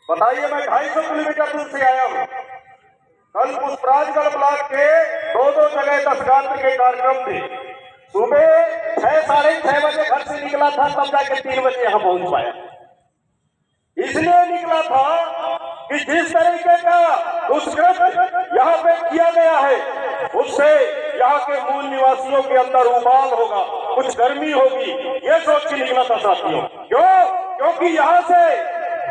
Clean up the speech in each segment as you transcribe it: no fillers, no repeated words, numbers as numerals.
बताइए, मैं 250 किलोमीटर दूर से आया हूँ। कल पुष्पराजगढ़ ब्लॉक के दो जगह 10 गात्र के कार्यक्रम थे। सुबह 6 साढ़े 6 बजे घर से निकला था, तब जाके 3 बजे यहाँ पहुंच पाया। इसलिए निकला था कि जिस तरीके का दुष्कृत यहाँ पे किया गया है, उससे यहाँ के मूल निवासियों के अंदर उबाल होगा, कुछ गर्मी होगी, ये सोच के निकला था साथियों। क्योंकि यहाँ से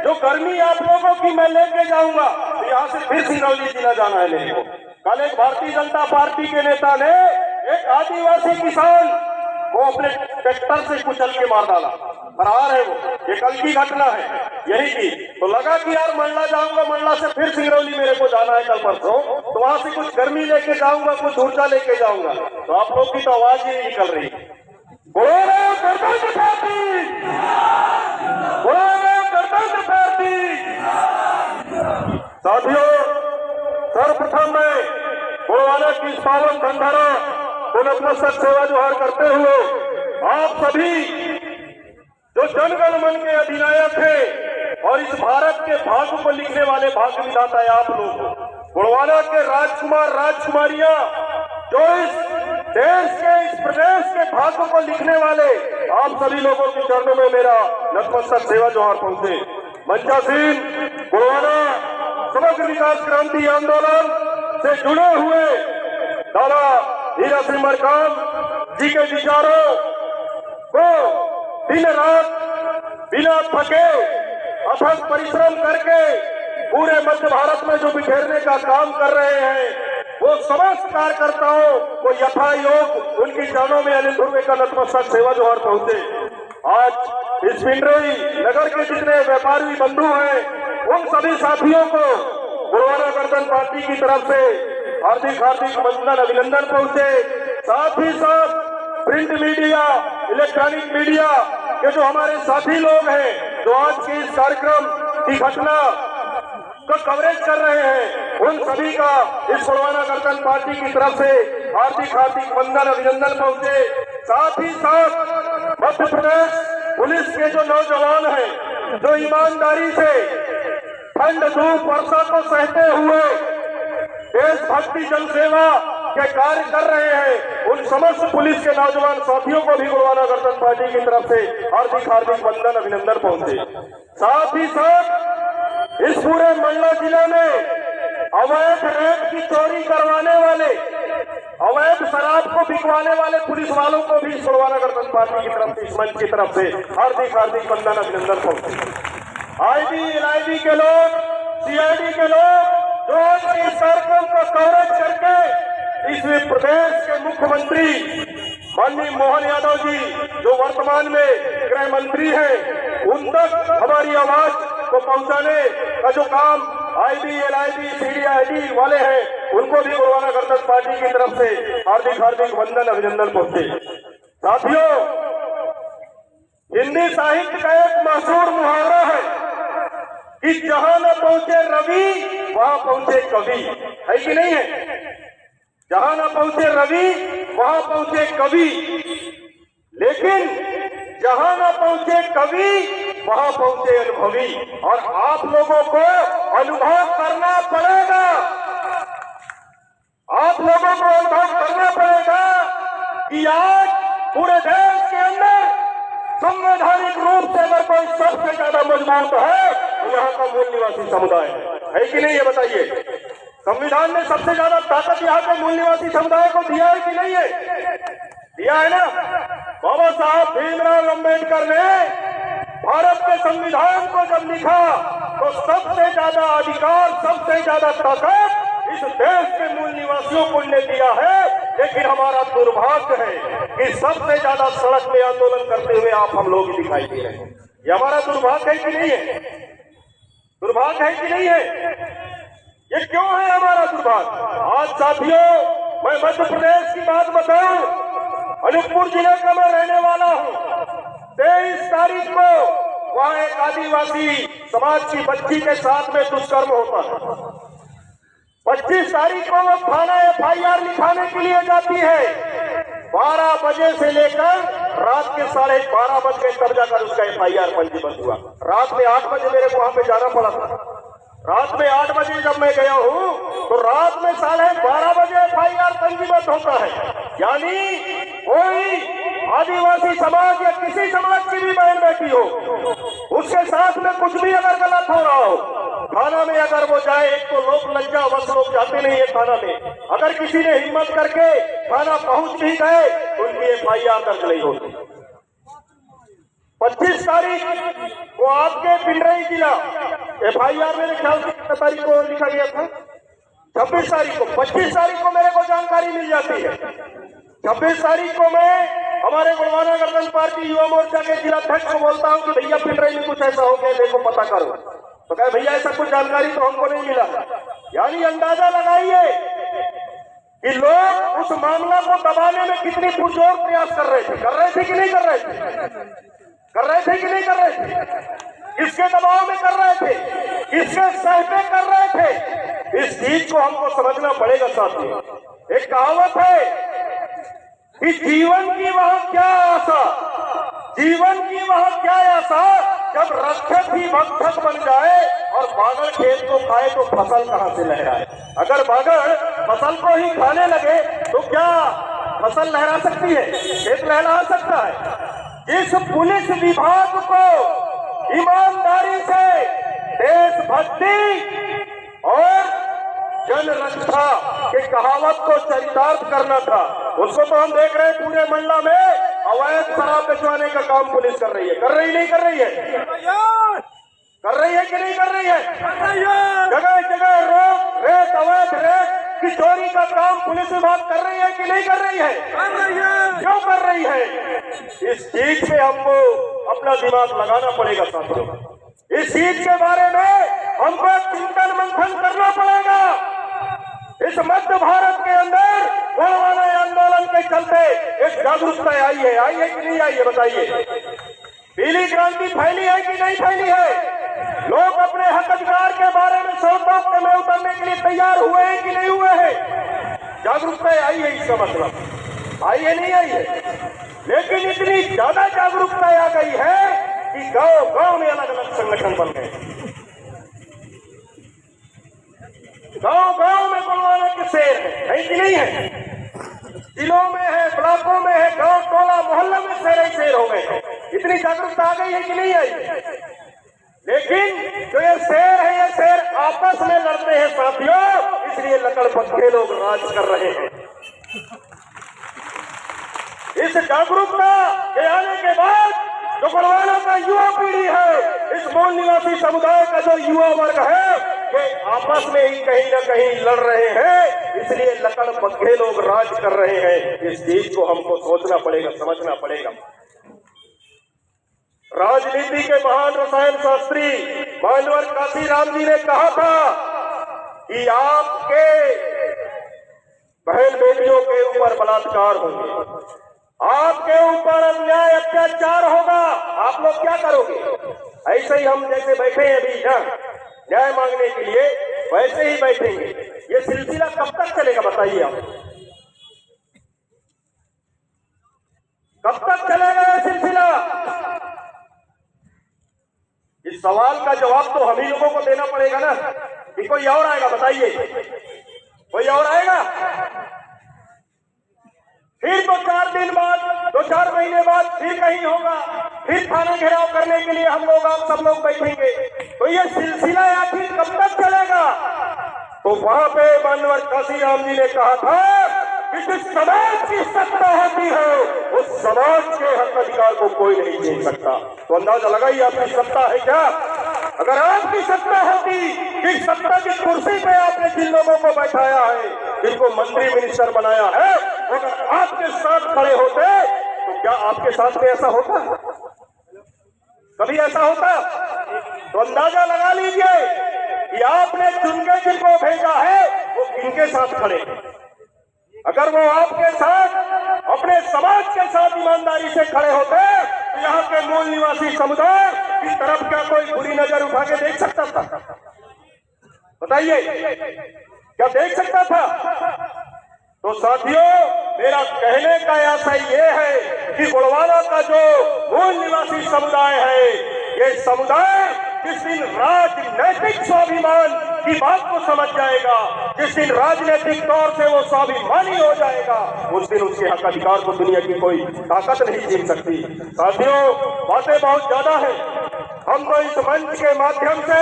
जो गर्मी आप लोगों की मैं लेके जाऊंगा, तो यहाँ से फिर सिंगरौली जिला जाना है मेरे को। कल एक भारतीय जनता पार्टी के नेता ने एक आदिवासी किसान को अपने ट्रैक्टर से कुचल के मार डाला, फरार है वो। ये कल की घटना है यही की। तो लगा कि यार मंडला जाऊंगा, मंडला से फिर सिंगरौली मेरे को जाना है कल परसों, तो वहां से कुछ गर्मी लेके जाऊंगा, कुछ ऊर्जा लेके जाऊंगा। तो आप लोग की तो आवाज ही नहीं निकल रही। साथियों, सर्वप्रथम मैं गुरुवाना की इस पावन धनधारा को नतमस्तक सेवा जोहार करते हुए आप सभी जो जनगण मन के अधिनायक हैं और इस भारत के भाग्य को लिखने वाले भाग्य विधाता है आप लोग, गुरुवाना के राजकुमार राजकुमारियां जो इस देश के, इस प्रदेश के भाग्य को लिखने वाले आप सभी लोगों के चरणों में मेरा नतमस्तक सेवा जोहार पहुंचे। मंचासीन गुरुवाना समग्र विकास क्रांति आंदोलन से जुड़े हुए दादा हीरा सिंह मरकाम जी के विचारों को दिन रात बिना थके अथक परिश्रम करके पूरे मध्य भारत में जो बिखेरने का काम कर रहे हैं, वो समस्त कार्यकर्ताओं को यथायोग उनकी चरणों में अनिल ध्रुवे का नतमस्तक सेवा जोहार पहुंचे। आज इस पिंडरी नगर के जितने व्यापारी बंधु हैं, उन सभी साथियों को गुरुवाना गणतंत्र पार्टी की तरफ से हार्दिक हार्दिक वंदन अभिनंदन पहुंचे। साथ ही साथ प्रिंट मीडिया, इलेक्ट्रॉनिक मीडिया के जो हमारे साथी लोग हैं, जो आज के इस कार्यक्रम की घटना का कवरेज कर रहे हैं, उन सभी का इस गुरुवाना गणतंत्र पार्टी की तरफ से हार्दिक हार्दिक वंदन अभिनंदन पहुंचे। साथ ही साथ मध्य प्रदेश पुलिस के जो नौजवान हैं, जो ईमानदारी से ठंड धूप वर्षा को सहते हुए देशभक्ति जनसेवा के कार्य कर रहे हैं, उन समस्त पुलिस के नौजवान साथियों को भी गुरुवाना गणतंत्र पार्टी की तरफ से हार्दिक हार्दिक वंदन अभिनंदन पहुंचे। साथ ही साथ इस पूरे मंडला जिले में अवैध रेत की चोरी करवाने वाले, अवैध शराब को बिकवाने वाले पुलिस वालों को भी गुरुवाना गणतंत्र पार्टी की तरफ से, इस मंच की तरफ से हार्दिक हार्दिक वंदन अभिनंदन पहुंचे। आईबी, एलआईबी के लोग, सीआईडी के लोग जो आज इस कार्यक्रम को कवरेज करके इस प्रदेश के मुख्यमंत्री माननीय मोहन यादव जी, जो वर्तमान में गृह मंत्री हैं, उन तक हमारी आवाज को पहुंचाने का जो काम आईबी, एलआईबी, सीआईडी वाले हैं, उनको भी गुरुवाना गणतंत्र पार्टी की तरफ से हार्दिक हार्दिक वंदन अभिनंदन पहुंचे। साथियों, हिंदी साहित्य का एक मशहूर मुहावरा है कि जहां न पहुंचे रवि वहां पहुंचे कवि, है कि नहीं है? जहां न पहुंचे रवि वहां पहुंचे कवि, लेकिन जहां न पहुंचे कवि वहां पहुंचे अनुभवी। और आप लोगों को अनुभव करना पड़ेगा, आप लोगों को अनुभव करना पड़ेगा कि आज पूरे देश के अंदर संवैधानिक रूप से अगर कोई सबसे ज्यादा मजबूत है तो यहाँ का मूल निवासी समुदाय है कि नहीं, ये बताइए। संविधान ने सबसे ज्यादा ताकत यहाँ के मूल निवासी समुदाय को दिया है कि नहीं है? दिया है ना। बाबा साहब भीमराव अम्बेडकर ने भारत के संविधान को जब लिखा तो सबसे ज्यादा अधिकार, सबसे ज्यादा ताकत इस देश के मूल निवासियों को ने दिया है। लेकिन हमारा दुर्भाग्य है कि सबसे ज्यादा सड़क में आंदोलन करते हुए आप हम लोग दिखाई दे रहे हैं। ये हमारा दुर्भाग्य है कि नहीं है? दुर्भाग्य है कि नहीं है? ये क्यों है हमारा दुर्भाग्य? आज साथियों, मैं मध्य प्रदेश की बात बताऊं, अनूपपुर जिले का मैं रहने वाला हूं। 23 तारीख को वहां एक आदिवासी समाज की बच्ची के साथ में दुष्कर्म होता है। 25 तारीख को वो थाना FIR लिखाने के लिए जाती है। 12 बजे से लेकर रात के 12:30 बज गए तब जाकर उसका FIR पंजीबद्ध हुआ। रात में 8 बजे मेरे को वहां पे जाना पड़ा था। रात में 8 बजे जब मैं गया हूं तो रात में 12:30 बजे FIR पंजीबद्ध होता है। यानी कोई आदिवासी समाज या किसी समाज की भी बहन बेटी हो, उसके साथ में कुछ भी अगर गलत हो रहा हो, थाना में अगर वो जाए, एक तो लोक लज्जा बस लोग जाते नहीं है थाना में, अगर किसी ने हिम्मत करके थाना पहुंच भी गए तो उनकी FIR दर्ज नहीं होती। 25 तारीख को आपके पिंडरई जिला FIR मेरे ख्याल से कितने तारीख को लिखा गया था, 26 तारीख को, 25 तारीख को मेरे को जानकारी मिल जाती है। 26 तारीख को मैं हमारे गुणवाना गणतंत्र पार्टी युवा मोर्चा के जिलाध्यक्ष को बोलता हूं कि भैया पिंडरई में कुछ ऐसा हो गया, देखो पता करो। तो कहे भैया ऐसा कुछ जानकारी तो हमको नहीं मिला। यानी अंदाजा लगाइए कि लोग उस मामला को दबाने में कितनी पुरजोर प्रयास कर रहे थे कि नहीं कर रहे थे, कर रहे थे कि नहीं कर रहे थे, इसके दबाव में कर रहे थे, इसके सह पे कर रहे थे। इस चीज को हमको समझना पड़ेगा साथियों। एक कहावत है कि जीवन की वह क्या आशा, जीवन की वह क्या आशा, जब रक्षक ही भक्षक बन जाए और बागड़ खेत को खाए तो फसल कहां से लहराए। अगर बागड़ फसल को ही खाने लगे तो क्या फसल लहरा सकती है, खेत लहरा सकता है। इस पुलिस विभाग को ईमानदारी से देशभक्ति और जन रक्षा के कहावत को चरितार्थ करना था। उसको तो हम देख रहे हैं पूरे मंडला में अवैध शराब बेचवाने का काम पुलिस कर रही है, कर रही नहीं कर रही है, कर रही है कि नहीं कर रही है, जगह जगह रोक रेत अवैध रेत की चोरी का काम पुलिस विभाग कर रही है कि नहीं कर रही है, क्यों कर रही है। इस चीज पे हमको अपना दिमाग लगाना पड़ेगा साथियों। इस चीज के बारे में हमको चिंतन मंथन करना पड़ेगा। इस मध्य भारत के अंदर गुणवाना आंदोलन के चलते एक जागरूकता आई है कि नहीं आई है, बताइए। पीली क्रांति फैली है कि नहीं फैली है। लोग अपने हक अधिकार के बारे में सड़कों में उतरने के लिए तैयार हुए हैं कि नहीं हुए हैं। जागरूकता आई है, इसका मतलब आई है नहीं आई है। लेकिन इतनी ज्यादा जागरूकता आ गई है कि गांव गांव में अलग अलग संगठन बन गए। गांव गांव में गुणवाना के शेर है कि नहीं है, जिलों में है, ब्लॉकों में है, गांव टोला मोहल्ला में शेर हो गए। इतनी जागरूकता आ गई है कि नहीं आई। लेकिन जो ये शेर है, ये शेर आपस में लड़ते हैं साथियों, इसलिए लकड़बग्घे लोग राज कर रहे हैं। इस जागरूकता के आने के बाद जो गुणवाना का युवा पीढ़ी है, इस मूल निवासी समुदाय का जो युवा वर्ग है, वे आपस में ही कहीं न कहीं लड़ रहे हैं, इसलिए लकड़बग्घे लोग राज कर रहे हैं। इस चीज को हमको सोचना पड़ेगा, समझना पड़ेगा। राजनीति के महान रसायन शास्त्री मान्यवर काशीराम जी ने कहा था कि आपके बहन बेटियों के ऊपर बलात्कार होंगे, आपके ऊपर अन्याय अत्याचार होगा, आप लोग क्या करोगे। ऐसे ही हम जैसे बैठे हैं अभी ना न्याय मांगने के लिए, वैसे ही बैठेंगे। ये सिलसिला कब तक चलेगा बताइए आप, कब तक चलेगा ये सिलसिला। इस सवाल का जवाब तो हम ही लोगों को देना पड़ेगा ना, कि कोई और आएगा बताइए, कोई और आएगा। फिर 2-4 दिन बाद, 2-4 महीने बाद फिर कहीं होगा, फिर थाना घेराव करने के लिए हम लोग आप सब लोग बैठेंगे। तो ये सिलसिला आखिर कब तक चलेगा। तो वहां पे माननीय काशीराम जी ने कहा था कि जिस समाज की सत्ता होती है उस समाज के हक अधिकार को कोई नहीं छीन सकता। तो अंदाजा लगाइए आपकी सत्ता है क्या। अगर आपकी सत्ता होती, जिस सत्ता की कुर्सी पे आपने जिन लोगों को बैठाया है, जिनको मंत्री मिनिस्टर बनाया है, अगर आपके साथ खड़े होते तो क्या आपके साथ में ऐसा होता, कभी ऐसा होता। तो अंदाजा लगा लीजिए कि आपने चुनके जिनको भेजा है वो किनके साथ खड़े। अगर वो आपके साथ, अपने समाज के साथ ईमानदारी से खड़े होते तो यहाँ के मूल निवासी समुदाय की तरफ क्या कोई बुरी नजर उठा के देख सकता था, बताइए क्या देख सकता था। तो साथियों, मेरा कहने का आशय ये है कि गोंडवाना का जो मूल निवासी समुदाय है, ये समुदाय जिस दिन राजनैतिक स्वाभिमान की बात को समझ जाएगा, जिस दिन राजनीतिक तौर से वो स्वाभिमानी हो जाएगा, उस दिन उसके हक अधिकार को दुनिया की कोई ताकत नहीं छीन सकती। साथियों, बातें बहुत ज्यादा है। हम तो इस मंच के माध्यम से,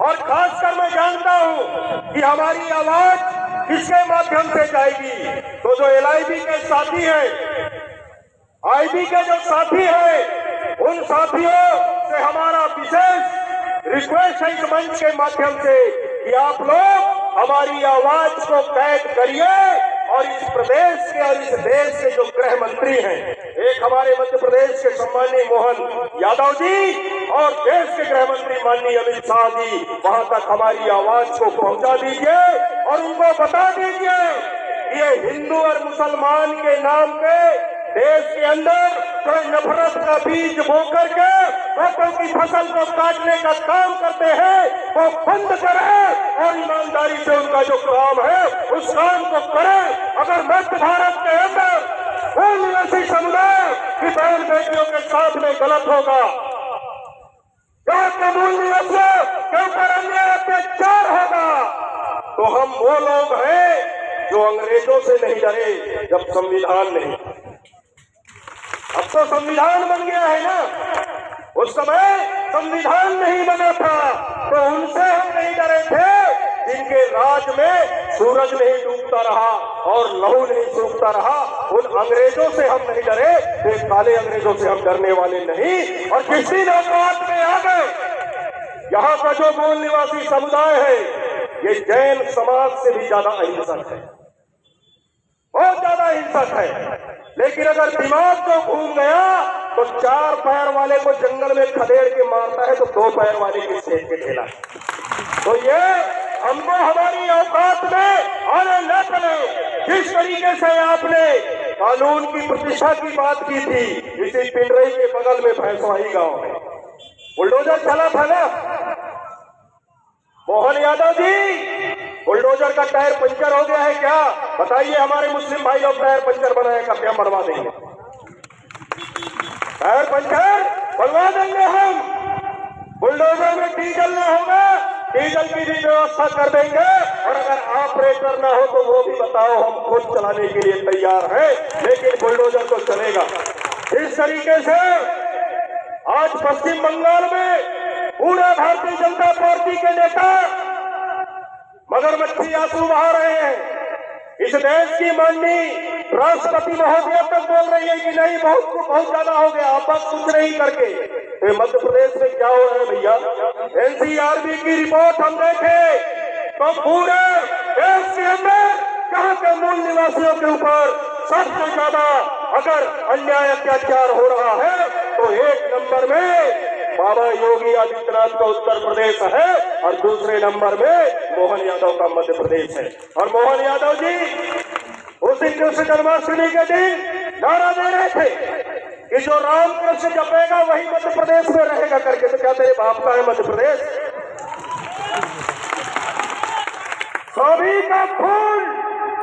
और खासकर मैं जानता हूं कि हमारी आवाज किसके माध्यम से जाएगी, तो जो LIB के साथी है, IB के जो साथी है, उन साथियों से हमारा विशेष रिक्वेस्ट है इस मंच के माध्यम से कि आप लोग हमारी आवाज को कैद करिए और इस प्रदेश के और इस देश के जो गृह मंत्री हैं, एक हमारे मध्य प्रदेश के सम्माननीय मोहन यादव जी और देश के गृह मंत्री माननीय अमित शाह जी, वहां तक हमारी आवाज को पहुंचा दीजिए और उनको बता दीजिए कि ये हिंदू और मुसलमान के नाम पे देश के अंदर कोई नफरत का बीज बो करके वोटों की फसल को काटने का काम करते हैं, वो बंद करें और ईमानदारी से उनका जो काम है उस काम को करें। अगर मध्य भारत के अंदर मूल निवासी समुदाय की बहन बेटियों के साथ में गलत होगा, यहाँ के मूल निवासियों के ऊपर अन्याय अत्याचार होगा, तो हम वो लोग हैं जो अंग्रेजों से नहीं डरे जब संविधान नहीं। अब तो संविधान बन गया है ना, उस समय संविधान नहीं बना था तो उनसे हम नहीं डरे थे जिनके राज में सूरज नहीं डूबता रहा और लहू नहीं सूखता रहा। उन अंग्रेजों से हम नहीं डरे, वे काले अंग्रेजों से हम डरने वाले नहीं। और जिस दिन औकात में आ गए, यहाँ का जो मूल निवासी समुदाय है ये जैन समाज से भी ज्यादा अहिंसक है, बहुत ज्यादा हिंसक है। लेकिन अगर दिमाग को घूम गया तो 4 पैर वाले को जंगल में खदेड़ के मारता है तो 2 पैर वाले की सेक के खेला। तो ये हमको हमारी औकात में आने न चले। जिस तरीके से आपने कानून की प्रतिष्ठा की बात की थी, इसी पिंडरई के बगल में भैंसवाही गांव में बुलडोजर चला था ना, मोहन यादव जी, बुलडोजर का टायर पंचर हो गया है क्या? बताइए, हमारे मुस्लिम भाई लोग टायर पंचर बनाए करते हम बनवा देंगे, टायर पंचर बनवा देंगे हम। बुलडोजर में डीजल ना होगा, डीजल की भी व्यवस्था कर देंगे। और अगर ऑपरेटर ना हो तो वो भी बताओ, हम खुद चलाने के लिए तैयार हैं, लेकिन बुलडोजर तो चलेगा। इस तरीके से आज पश्चिम बंगाल में पूरा भारतीय जनता पार्टी के नेता मगरमच्छी आंसू बहा रहे हैं। इस देश की माननीय राष्ट्रपति महोदया तक बोल रही है कि नहीं, बहुत ज्यादा हो गया, अब बस कुछ नहीं करके। तो मध्य प्रदेश में क्या हो रहा है भैया? NCRB की रिपोर्ट हम देखे तो पूरे देश के अंदर यहाँ के मूल निवासियों के ऊपर सबसे ज्यादा अगर अन्याय अत्याचार हो रहा है तो 1 नंबर में बाबा योगी आदित्यनाथ का उत्तर प्रदेश है और दूसरे नंबर में मोहन यादव का मध्य प्रदेश है। और मोहन यादव जी उस दिन कृष्ण जन्माष्टमी के दिन नारा दे रहे थे कि जो राम कृष्ण जपेगा वही मध्य प्रदेश में रहेगा करके। तो क्या तेरे बाप का है मध्य प्रदेश? सभी का खून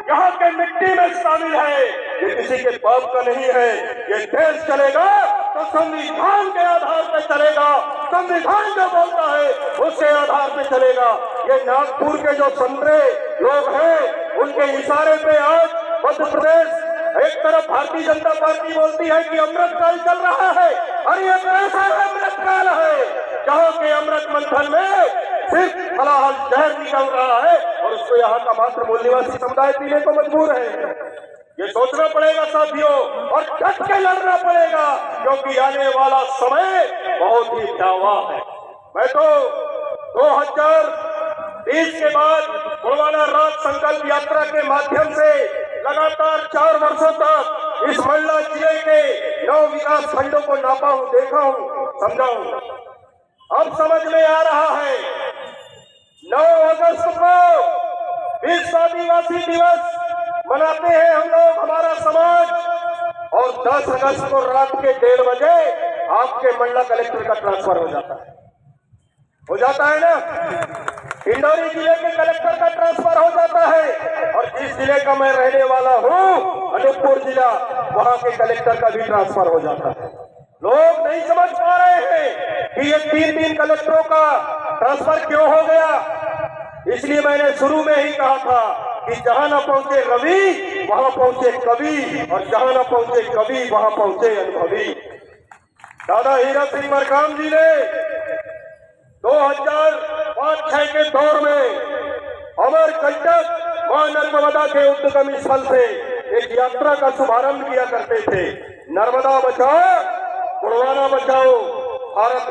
यहाँ के मिट्टी में शामिल है, ये किसी के बाप का नहीं है। ये देश चलेगा तो संविधान के आधार पर चलेगा, संविधान जो बोलता है उसके आधार पर चलेगा। ये नागपुर के जो संतरे लोग हैं उनके इशारे पे आज मध्य प्रदेश, एक तरफ भारतीय जनता पार्टी बोलती है कि अमृतकाल चल रहा है, और ये कैसा अमृतकाल है जहाँ के अमृत मंथन में सिर्फ हलाहल जहर निकल रहा है और उसको यहाँ का मात्र मूल निवासी समुदाय पीने को मजबूर है। ये सोचना पड़ेगा साथियों, और डट के लड़ना पड़ेगा, क्योंकि आने वाला समय बहुत ही भयावह है। मैं तो 2020 के बाद गोंडवाना राज संकल्प यात्रा के माध्यम से लगातार 4 वर्षों तक इस मंडला जिले के 9 विकास खंडों को नापा हूं, देखा हूं, समझा हूं। अब समझ में आ रहा है 9 अगस्त को विश्व आदिवासी दिवस मनाते हैं हम लोग, हमारा समाज, और 10 अगस्त को रात के 1:30 बजे आपके मंडला कलेक्टर का ट्रांसफर हो जाता है ना। डिंडौरी जिले के कलेक्टर का ट्रांसफर हो जाता है और जिस जिले का मैं रहने वाला हूँ अनूपपुर जिला, वहां के कलेक्टर का भी ट्रांसफर हो जाता है। लोग नहीं समझ पा रहे हैं कि ये 3 कलेक्टरों का ट्रांसफर क्यों हो गया। इसलिए मैंने शुरू में ही कहा था कि जहां न पहुंचे रवि वहां पहुंचे कवि, और जहां न पहुंचे कवि वहां पहुंचे अनुभवी। दादा हीरा सिंह मरकाम जी ने 2005-06 के दौर में अमरकंटक मां नर्मदा के उद्गम स्थल से एक यात्रा का शुभारंभ किया करते थे। नर्मदा बचाओ, गुणवाना बचाओ, भारत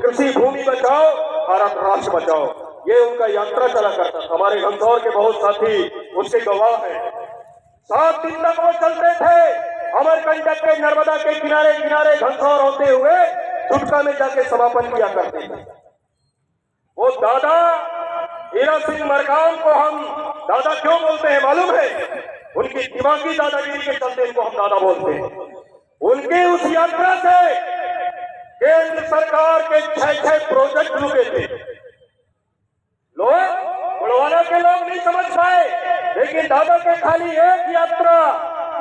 कृषि भूमि बचाओ, भारत राष्ट्र बचाओ, ये उनका यात्रा चला करता था। हमारे घनसौर के बहुत साथी उसके गवाह हैं। 7 दिन तक वो चलते थे अमरकंटक के नर्मदा के किनारे किनारे घनसौर होते हुए चुटका में जाके समापन किया करते थे। वो दादा हीरा सिंह मरकाम को हम दादा क्यों बोलते हैं मालूम है? उनकी दिमागी दादागिरी के चलते इनको हम दादा बोलते हैं। उनकी उस यात्रा से केंद्र सरकार के 6 प्रोजेक्ट रुके थे। लोग गुणवाना के लोग नहीं समझ पाए, लेकिन दादा के खाली एक यात्रा,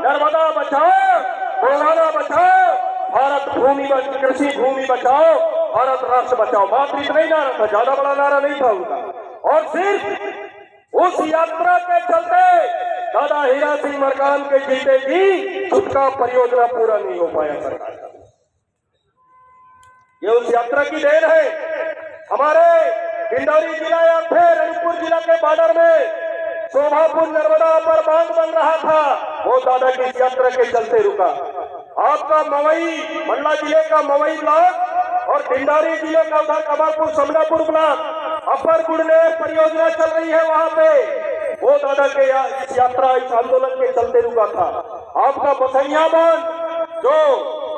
नर्मदा बचाओ, गुणवाना बचाओ, भारत भूमि कृषि भूमि बचाओ, भारत राष्ट्र बचाओ, मात्र इतना ही नारा था, ज्यादा बड़ा नारा नहीं था उनका। और सिर्फ उस यात्रा के चलते दादा हीरा सिंह मरकाम के जीते की चुटका परियोजना पूरा नहीं हो पाया सरकार का। ये उस यात्रा की देन है। हमारे डिंडौरी जिला या फिर अनूपपुर जिला के बॉर्डर में शोभापुर नर्मदा पर बांध बन रहा था, वो दादा की इस यात्रा के चलते रुका। आपका मवई मंडला जिले का मवई ब्लॉक और डिंडौरी जिले का उधर कमालपुर समनापुर ब्लॉक अपर गुड़नेर परियोजना चल रही है, वहां पे वो दादा के इस यात्रा इस आंदोलन के चलते रुका था। आपका बसैया बांध जो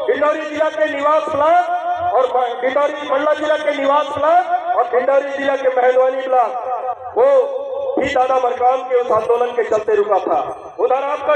डिंडौरी जिला के निवास ब्लॉक और डिंडौरी मंडला जिला के निवास ब्लॉक और डिंडौरी जिला के महलवानी ब्लॉक, वो भी दादा मरकाम के उस आंदोलन के चलते रुका था। उधर आपका